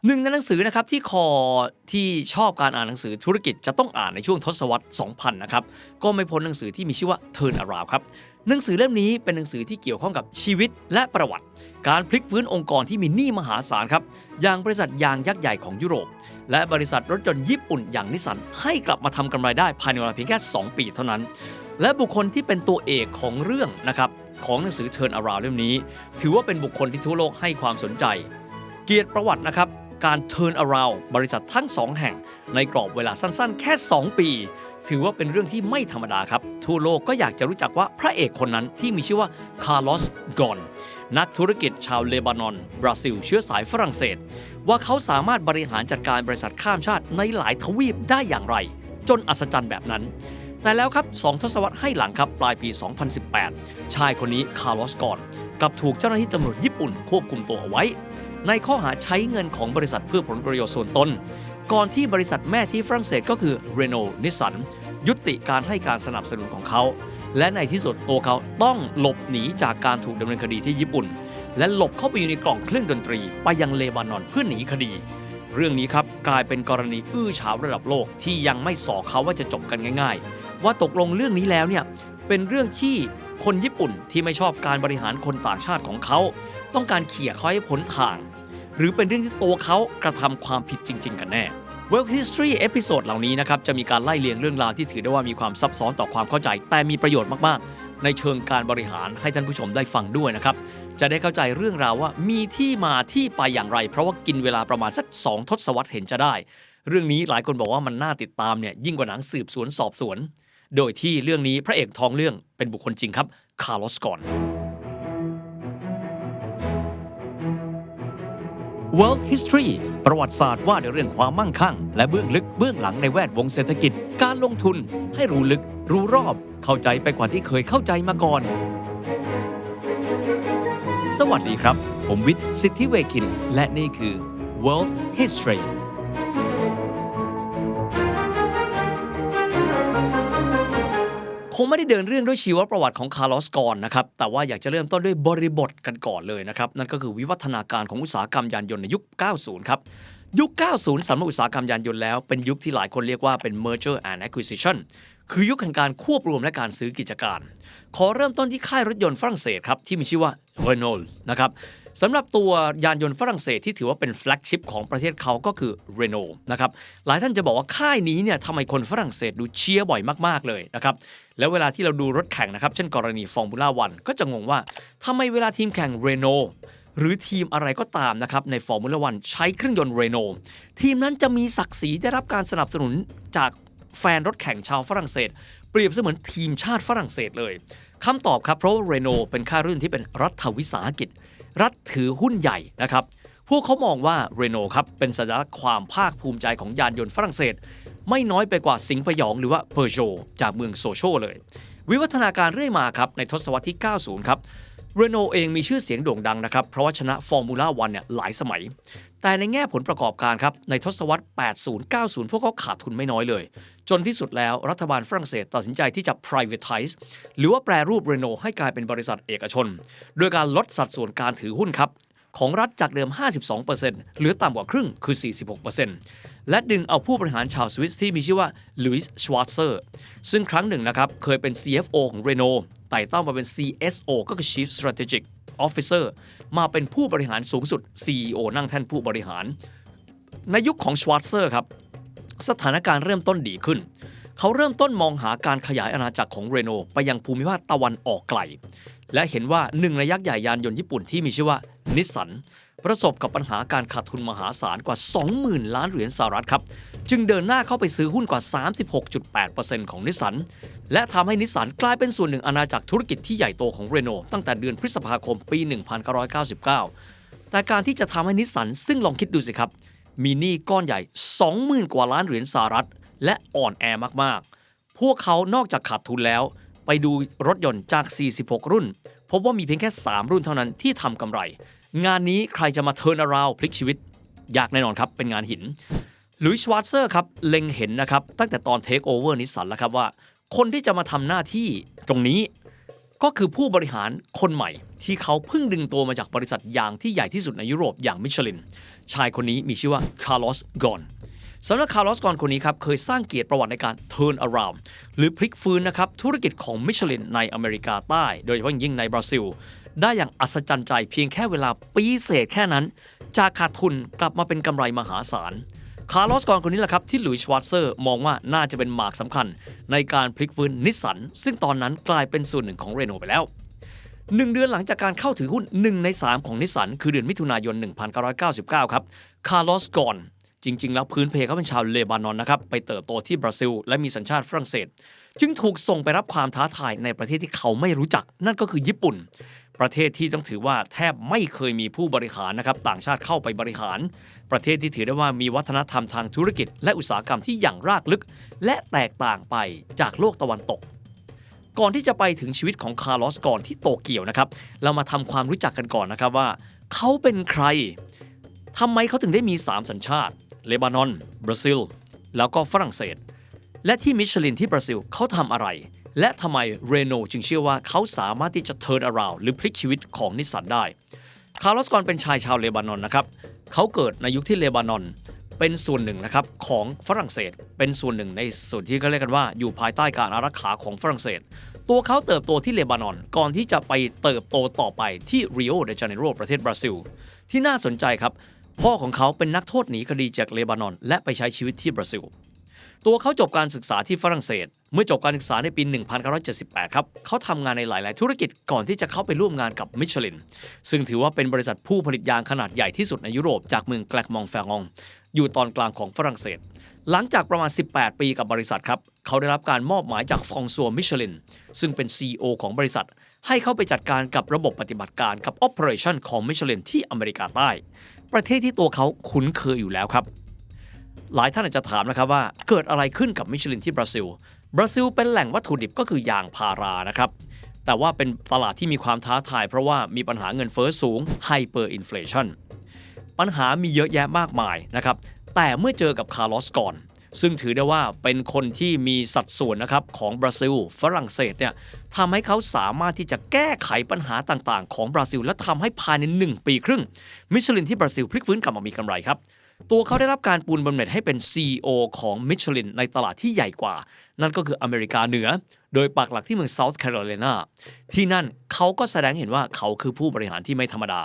หนึ่งในหนังสือนะครับที่ชอบการอ่านหนังสือธุรกิจจะต้องอ่านในช่วงทศวรรษ 2000 นะครับก็ไม่พ้นหนังสือที่มีชื่อว่า Turn Around ครับหนังสือเล่มนี้เป็นหนังสือที่เกี่ยวข้องกับชีวิตและประวัติการพลิกฟื้นองค์กรที่มีหนี้มหาศาลครับอย่างบริษัทยางยักษ์ใหญ่ของยุโรปและบริษัทรถยนต์ญี่ปุ่นอย่างนิสสันให้กลับมาทำกำไรได้ภายในเวลาเพียงแค่ 2 ปีเท่านั้นและบุคคลที่เป็นตัวเอกของเรื่องนะครับของหนังสือ Turn Around เล่มนี้ถือว่าเป็นบุคคลที่ทั่วโลกให้ความสนใจเกียรติประวัตินะครับการ Turn Around บริษัททั้ง 2 แห่งในกรอบเวลาสั้นๆแค่ 2 ปีถือว่าเป็นเรื่องที่ไม่ธรรมดาครับทั่วโลกก็อยากจะรู้จักว่าพระเอกคนนั้นที่มีชื่อว่าคาร์ลอส กอนนักธุรกิจชาวเลบานอนบราซิลเชื้อสายฝรั่งเศสว่าเขาสามารถบริหารจัดการบริษัทข้ามชาติในหลายทวีปได้อย่างไรจนอัศจรรย์แบบนั้นแต่แล้วครับ2 ทศวรรษให้หลังครับปลายปี 2018 ชายคนนี้คาร์ลอส กอนกลับถูกเจ้าหน้าที่ตำรวจญี่ปุ่นควบคุมตัวเอาไว้ในข้อหาใช้เงินของบริษัทเพื่อผลประโยชน์ส่วนตนก่อนที่บริษัทแม่ที่ฝรั่งเศสก็คือ Renault Nissan ยุติการให้การสนับสนุนของเขาและในที่สุดตัวเขาต้องหลบหนีจากการถูกดำเนินคดีที่ญี่ปุ่นและหลบเข้าไปอยู่ในกล่องเครื่องดนตรีไปยังเลบานอนเพื่อหนีคดีเรื่องนี้ครับกลายเป็นกรณีอื้อฉาวระดับโลกที่ยังไม่สอเขาว่าจะจบกันง่ายๆว่าตกลงเรื่องนี้แล้วเนี่ยเป็นเรื่องที่คนญี่ปุ่นที่ไม่ชอบการบริหารคนต่างชาติของเขาต้องการเขี่ยเขาให้พ้นทางหรือเป็นเรื่องที่ตัวเขากระทำความผิดจริงๆกันแน่ World History เอพิโซดเหล่านี้นะครับจะมีการไล่เรียงเรื่องราวที่ถือได้ว่ามีความซับซ้อนต่อความเข้าใจแต่มีประโยชน์มากๆในเชิงการบริหารให้ท่านผู้ชมได้ฟังด้วยนะครับจะได้เข้าใจเรื่องราวว่ามีที่มาที่ไปอย่างไรเพราะว่ากินเวลาประมาณสัก2 ทศวรรษเห็นจะได้เรื่องนี้หลายคนบอกว่ามันน่าติดตามเนี่ยยิ่งกว่าหนังสืบสวนสอบสวนโดยที่เรื่องนี้พระเอกทองเรื่องเป็นบุคคลจริงครับคาร์ลอส กอนWorld History ประวัติศาสตร์ว่าในเรื่องความมั่งคั่งและเบื้องลึกเบื้องหลังในแวดวงเศรษฐกิจการลงทุนให้รู้ลึกรู้รอบเข้าใจไปกว่าที่เคยเข้าใจมาก่อนสวัสดีครับผมวิทย์ สิทธิเวคินและนี่คือ World Historyคงไม่ได้เดินเรื่องด้วยชีวประวัติของคาร์ลอส กอนนะครับแต่ว่าอยากจะเริ่มต้นด้วยบริบทกันก่อนเลยนะครับนั่นก็คือวิวัฒนาการของอุตสาหกรรมยานยนต์ในยุค 90 ครับยุค 90 สำหรับอุตสาหกรรมยานยนต์แล้วเป็นยุคที่หลายคนเรียกว่าเป็น merger and acquisition คือยุคแห่งการควบรวมและการซื้อกิจการขอเริ่มต้นที่ค่ายรถยนต์ฝรั่งเศสครับที่มีชื่อว่า Renault นะครับสำหรับตัวยานยนต์ฝรั่งเศสที่ถือว่าเป็นแฟลกชิพของประเทศเขาก็คือ Renault นะครับหลายท่านจะบอกว่าค่ายนี้เนี่ยทำไมคนฝรั่งเศสดูเชียร์บ่อยมากๆเลยนะครับแล้วเวลาที่เราดูรถแข่งนะครับเช่นกรณีฟอร์มูล่าวันก็จะงงว่าทำไมเวลาทีมแข่ง Renault หรือทีมอะไรก็ตามนะครับในฟอร์มูล่าวันใช้เครื่องยนต์ Renault ทีมนั้นจะมีศักดิ์ศรีได้รับการสนับสนุนจากแฟนรถแข่งชาวฝรั่งเศสเปรียบเสมือนทีมชาติฝรั่งเศสเลยคำตอบครับเพราะว่า Renault เป็นค่ายรุ่นที่เป็นรัฐวิสาหกิจรัฐถือหุ้นใหญ่นะครับพวกเขามองว่า Renault ครับเป็นสัญลักษณ์ความภาคภูมิใจของยานยนต์ฝรั่งเศสไม่น้อยไปกว่าสิงห์พยองหรือว่า Peugeot จากเมืองโซโชเลยวิวัฒนาการเรื่อยมาครับในทศวรรษที่ 90 ครับ Renault เองมีชื่อเสียงโด่งดังนะครับเพราะว่าชนะฟอร์มูล่าวันเนี่ยหลายสมัยแต่ในแง่ผลประกอบการครับในทศวรรษ 80-90 พวกเขาขาดทุนไม่น้อยเลยจนที่สุดแล้วรัฐบาลฝรั่งเศสตัดสินใจที่จะ privatize หรือว่าแปรรูป Renault ให้กลายเป็นบริษัทเอกชนโดยการลดสัดส่วนการถือหุ้นครับของรัฐจากเดิม 52% เหลือต่ำกว่าครึ่งคือ 46% และดึงเอาผู้บริหารชาวสวิสที่มีชื่อว่าลุยส์ ชวาร์เซอร์ซึ่งครั้งหนึ่งนะครับเคยเป็น CFO ของ Renault ไต่เต้ามาเป็น CSO ก็คือ Chief Strategic Officer มาเป็นผู้บริหารสูงสุด CEO นั่งแท่นผู้บริหารในยุคของชวาร์เซอร์ครับสถานการณ์เริ่มต้นดีขึ้นเขาเริ่มต้นมองหาการขยายอาณาจักรของ Renault ไปยังภูมิภาคตะวันออกไกลและเห็นว่าหนึ่งในยักษ์ใหญ่ยานยนต์ญี่ปุ่นที่มีชื่อว่านิสสันประสบกับปัญหาการขาดทุนมหาศาลกว่า 20,000 ล้านเหรียญสหรัฐครับจึงเดินหน้าเข้าไปซื้อหุ้นกว่า 36.8% ของนิสสันและทำให้นิสสันกลายเป็นส่วนหนึ่งอาณาจักรธุรกิจที่ใหญ่โตของ Renault ตั้งแต่เดือนพฤษภาคมปี 1999 แต่การที่จะทำให้นิสสันซึ่งลองคิดดูสิครับมีหนี้ก้อนใหญ่ 20,000 กว่าล้านเหรียญสหรัฐและอ่อนแอมากๆพวกเขานอกจากขาดทุนแล้วไปดูรถยนต์จาก 46 รุ่นพบว่ามีเพียงแค่ 3 รุ่นเท่านั้นที่ทำกำไรงานนี้ใครจะมา turn around พลิกชีวิตยากแน่นอนครับเป็นงานหินลุยส์ ชวาร์เซอร์ครับเล็งเห็นนะครับตั้งแต่ตอน take over นิสสันแล้วครับว่าคนที่จะมาทำหน้าที่ตรงนี้ ก็คือผู้บริหารคนใหม่ที่เขาเพิ่งดึงตัวมาจากบริษัทยางที่ใหญ่ที่สุดในยุโรปอย่างมิชลินชายคนนี้มีชื่อว่าคาร์ลอสกอนสำหรับคาร์ลอสกอนคนนี้ครับเคยสร้างเกียรติประวัติในการ turn around หรือพลิกฟื้นนะครับธุรกิจของมิชลินในอเมริกาใต้โดยเฉพาะยิ่งในบราซิลได้อย่างอัศจรรย์ใจเพียงแค่เวลาปีเศษแค่นั้นจากขาดทุนกลับมาเป็นกำไรมหาศาลคาร์ลอสกอนคนนี้แหละครับที่หลุยส์ชวาร์เซอร์มองว่าน่าจะเป็นหมากสำคัญในการพลิกฟื้นนิสสันซึ่งตอนนั้นกลายเป็นส่วนหนึ่งของเรโนไปแล้ว1 เดือนหลังจากการเข้าถือหุ้น1 ใน 3ของนิสสันคือเดือนมิถุนายน 1999 ครับคาร์ลอสกอนจริงๆแล้วพื้นเพเขาเป็นชาวเลบานอนนะครับไปเติบโตที่บราซิลและมีสัญชาติฝรั่งเศสจึงถูกส่งไปรับความท้าทายในประเทศที่เขาไม่รู้จักนั่นก็คือญี่ปุ่นประเทศที่ต้องถือว่าแทบไม่เคยมีผู้บริหารนะครับต่างชาติเข้าไปบริหารประเทศที่ถือได้ว่ามีวัฒนธรรมทางธุรกิจและอุตสาหกรรมที่อย่างรากลึกและแตกต่างไปจากโลกตะวันตกก่อนที่จะไปถึงชีวิตของคาร์ลอสกอนที่โตเกียวนะครับเรามาทำความรู้จักกันก่อนนะครับว่าเขาเป็นใครทำไมเขาถึงได้มี3สัญชาติเลบานอนบราซิลแล้วก็ฝรั่งเศสและที่มิชลินที่บราซิลเขาทำอะไรและทำไมเรโนจึงเชื่อว่าเขาสามารถที่จะ turn around หรือพลิกชีวิตของนิสสันได้คาร์ลอสกอนเป็นชายชาวเลบานอนนะครับเขาเกิดในยุคที่เลบานอนเป็นส่วนหนึ่งนะครับของฝรั่งเศสเป็นส่วนหนึ่งในส่วนที่เขาเรียกกันว่าอยู่ภายใต้การอารักขาของฝรั่งเศสตัวเขาเติบโตที่เลบานอนก่อนที่จะไปเติบโตต่อไปที่ริโอเดจาเนโรประเทศบราซิลที่น่าสนใจครับพ่อของเขาเป็นนักโทษหนีคดีจากเลบานอนและไปใช้ชีวิตที่บราซิลตัวเขาจบการศึกษาที่ฝรั่งเศสเมื่อจบการศึกษาในปี 1978 ครับเขาทำงานในหลาย ๆ ธุรกิจก่อนที่จะเข้าไปร่วมงานกับมิชลินซึ่งถือว่าเป็นบริษัทผู้ผลิตยางขนาดใหญ่ที่สุดในยุโรปจากเมืองแกลกมองแฟงองอยู่ตอนกลางของฝรั่งเศสหลังจากประมาณ 18 ปีกับบริษัทครับเขาได้รับการมอบหมายจากฟรองซัวมิชลินซึ่งเป็น CEO ของบริษัทให้เข้าไปจัดการกับระบบปฏิบัติการกับ Operation ของมิชลินที่อเมริกาใต้ประเทศที่ตัวเขาคุ้นเคยอยู่แล้วครับหลายท่านอาจจะถามนะครับว่าเกิดอะไรขึ้นกับมิชลินที่บราซิลเป็นแหล่งวัตถุดิบก็คือยางพารานะครับแต่ว่าเป็นตลาดที่มีความท้าทายเพราะว่ามีปัญหาเงินเฟ้อสูง Hyperinflation ปัญหามีเยอะแยะมากมายนะครับแต่เมื่อเจอกับคาร์ลอสกอนซึ่งถือได้ว่าเป็นคนที่มีสัดส่วนนะครับของบราซิลฝรั่งเศสเนี่ยทำให้เขาสามารถที่จะแก้ไขปัญหาต่างๆของบราซิลและทำให้ภายใน1 ปีครึ่งมิชลินที่บราซิลพลิกฟื้นกลับมามีกำไรครับตัวเขาได้รับการปูนบำเหน็จให้เป็น CEO ของมิชลินในตลาดที่ใหญ่กว่านั่นก็คืออเมริกาเหนือโดยปักหลักที่เมืองเซาท์แคโรไลนาที่นั่นเขาก็แสดงเห็นว่าเขาคือผู้บริหารที่ไม่ธรรมดา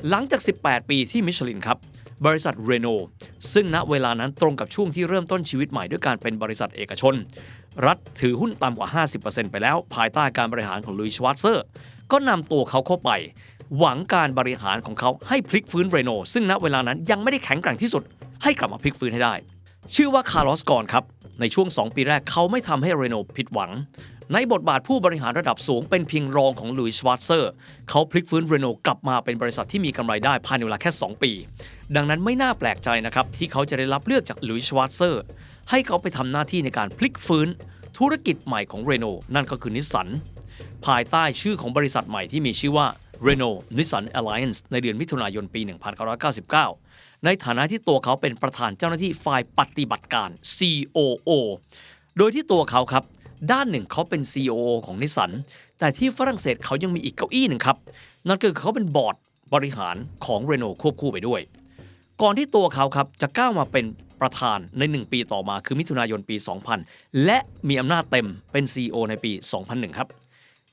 หลังจาก18 ปีที่มิชลินครับบริษัทเรโนซึ่งณเวลานั้นตรงกับช่วงที่เริ่มต้นชีวิตใหม่ด้วยการเป็นบริษัทเอกชนรัฐถือหุ้นต่ำกว่า 50% ไปแล้วภายใต้การบริหารของลุยส์ชวาร์เซอร์ก็นำตัวเขาเข้าไปหวังการบริหารของเขาให้พลิกฟื้นเรโนซึ่งณเวลานั้นยังไม่ได้แข็งแกร่งที่สุดให้กลับมาพลิกฟื้นให้ได้ชื่อว่าคาร์ลอสกอนครับในช่วง2 ปีแรกเขาไม่ทำให้เรโนผิดหวังในบทบาทผู้บริหารระดับสูงเป็นเพียงรองของลุยส์ชวาร์เซอร์เขาพลิกฟื้นเรโนกลับมาเป็นบริษัทที่มีกำไรได้ภายในเวลาแค่2 ปีดังนั้นไม่น่าแปลกใจนะครับที่เขาจะได้รับเลือกจากลุยส์ชวาร์เซอร์ให้เขาไปทำหน้าที่ในการพลิกฟื้นธุรกิจใหม่ของเรโนนั่นก็คือนิสสันภายใต้ชื่อของบริษัทใหม่ที่มีชื่อว่า Renault Nissan Alliance ในเดือนมิถุนายนปี 1999 ในฐานะที่ตัวเขาเป็นประธานเจ้าหน้าที่ฝ่ายปฏิบัติการ COO โดยที่ตัวเขาครับด้านหนึ่งเขาเป็น COO ของนิสสันแต่ที่ฝรั่งเศสเขายังมีอีกเก้าอี้หนึ่งครับนั่นคือเขาเป็นบอร์ดบริหารของ Renault ควบคู่ไปด้วยก่อนที่ตัวเขาครับจะก้าวมาเป็นประธานใน1 ปีต่อมาคือมิถุนายนปี 2000 และมีอำนาจเต็มเป็น CEO ในปี 2001 ครับ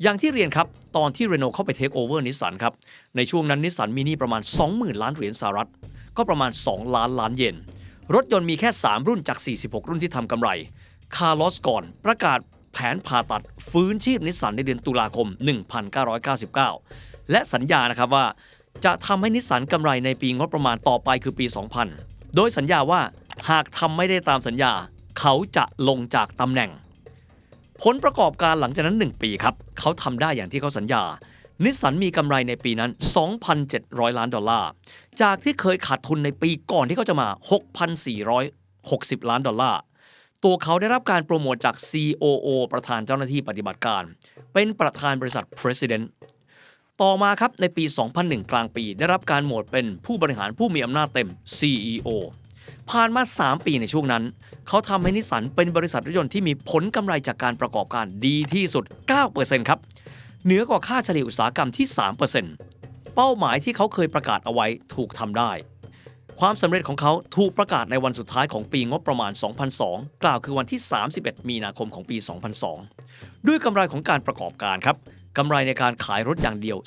อย่างที่เรียนครับตอนที่เรโนเข้าไปเทคโอเวอร์นิสสันครับในช่วงนั้นนิสสันมีหนี้ประมาณ 20,000 ล้านเหรียญสหรัฐก็ประมาณ2 ล้านล้านเยนรถยนต์มีแค่3 รุ่นจาก46 รุ่นที่ทำกำไรคาร์ลอสกอนประกาศแผนผ่าตัดฟื้นชีพนิสสันในเดือนตุลาคม 1999 และสัญญานะครับว่าจะทำให้นิสสันกำไรในปีงบประมาณต่อไปคือปี 2000 โดยสัญญาว่าหากทำไม่ได้ตามสัญญาเขาจะลงจากตำแหน่งผลประกอบการหลังจากนั้น1 ปีครับเขาทำได้อย่างที่เขาสัญญานิสสันมีกำไรในปีนั้น $2,700 ล้านจากที่เคยขาดทุนในปีก่อนที่เขาจะมา $6,460 ล้านตัวเขาได้รับการโปรโมทจาก COO ประธานเจ้าหน้าที่ปฏิบัติการเป็นประธานบริษัท President ต่อมาครับในปี 2001 กลางปีได้รับการโหวตเป็นผู้บริหารผู้มีอำนาจเต็ม CEO ผ่านมา3 ปีในช่วงนั้นเขาทำให้นิสสันเป็นบริษัทรถยนต์ที่มีผลกำไรจากการประกอบการดีที่สุด 9% ครับ เหนือกว่าค่าเฉลี่ยอุตสาหกรรมที่ 3% เป้าหมายที่เขาเคยประกาศเอาไว้ถูกทำได้ความสำเร็จของเขาถูกประกาศในวันสุดท้ายของปีงบประมาณ 2002 กล่าวคือวันที่ 31 มีนาคมของปี 2002 ด้วยกำไรของการประกอบการครับกำไรในการขายรถอย่างเดียว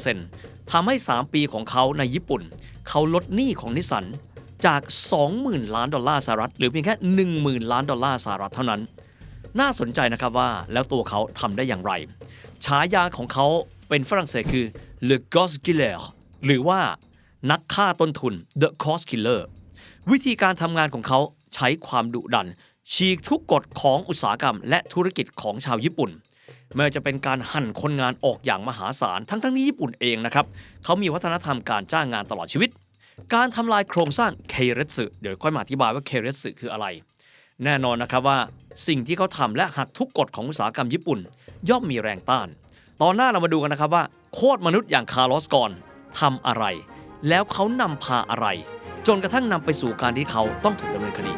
4.5% ทำให้ 3 ปีของเขาในญี่ปุ่นเขาลดหนี้ของนิสสันจาก 20,000 ล้านดอลลาร์สหรัฐหรือเพียงแค่ 10,000 ล้านดอลลาร์สหรัฐเท่านั้นน่าสนใจนะครับว่าแล้วตัวเขาทำได้อย่างไรฉายาของเขาเป็นฝรั่งเศสคือ Le Cost Killer หรือว่านักฆ่าต้นทุน The Cost Killer วิธีการทำงานของเขาใช้ความดุดันฉีกทุกกฎของอุตสาหกรรมและธุรกิจของชาวญี่ปุ่นไม่ว่าจะเป็นการหั่นคนงานออกอย่างมหาศาลทั้งที่ญี่ปุ่นเองนะครับเขามีวัฒนธรรมการจ้างงานตลอดชีวิตการทำลายโครงสร้างเคเรสึเดี๋ยวค่อยมาอธิบายว่าเคเรสึคืออะไรแน่นอนนะครับว่าสิ่งที่เขาทำและหักทุกกฎของอุตสาหกรรมญี่ปุ่นย่อมมีแรงต้านตอนหน้าเรามาดูกันนะครับว่าโคตรมนุษย์อย่างคาร์ลอสกอนทำอะไรแล้วเขานำพาอะไรจนกระทั่งนำไปสู่การที่เขาต้องถูกดำเนินคดี